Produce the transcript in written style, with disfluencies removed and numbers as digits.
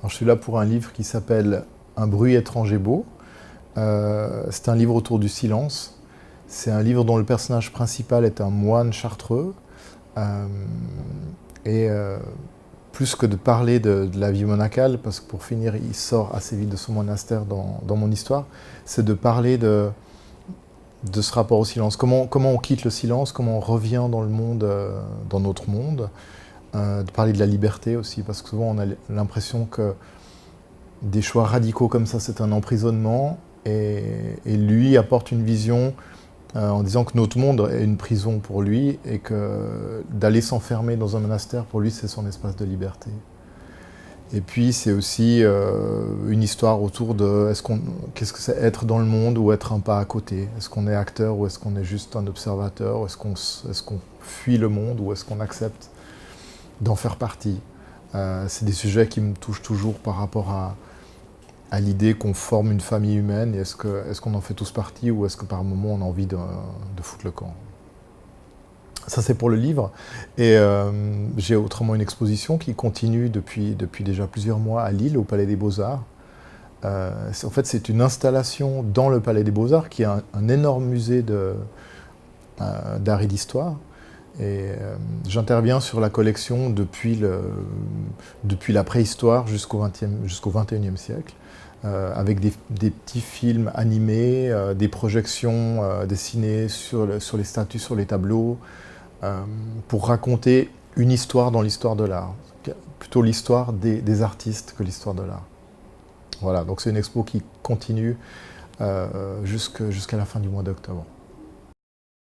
Alors, je suis là pour un livre qui s'appelle Un bruit étrange et beau. C'est un livre autour du silence. C'est un livre dont le personnage principal est un moine chartreux. Euh, et plus que de parler de la vie monacale, parce que pour finir, il sort assez vite de son monastère dans mon histoire, c'est de parler de ce rapport au silence. Comment on quitte le silence, comment on revient dans le monde, dans notre monde. De parler de la liberté aussi, parce que souvent on a l'impression que des choix radicaux comme ça, c'est un emprisonnement, et lui apporte une vision en disant que notre monde est une prison pour lui, et que d'aller s'enfermer dans un monastère, pour lui, c'est son espace de liberté. Et puis c'est aussi une histoire autour de qu'est-ce que c'est être dans le monde ou être un pas à côté. Est-ce qu'on est acteur ou est-ce qu'on est juste un observateur? Est-ce qu'on fuit le monde ou est-ce qu'on accepte d'en faire partie? C'est des sujets qui me touchent toujours par rapport à l'idée qu'on forme une famille humaine. Et est-ce qu'on en fait tous partie ou est-ce que par moment on a envie de foutre le camp? Ça, c'est pour le livre. Et j'ai autrement une exposition qui continue depuis déjà plusieurs mois à Lille, au Palais des Beaux-Arts. En fait, c'est une installation dans le Palais des Beaux-Arts, qui est un énorme musée d'art et d'histoire. Et j'interviens sur la collection depuis la préhistoire jusqu'au XXIe siècle, avec des petits films animés, des projections dessinées sur les statues, sur les tableaux, pour raconter une histoire dans l'histoire de l'art, plutôt l'histoire des artistes que l'histoire de l'art. Voilà, donc c'est une expo qui continue jusqu'à la fin du mois d'octobre.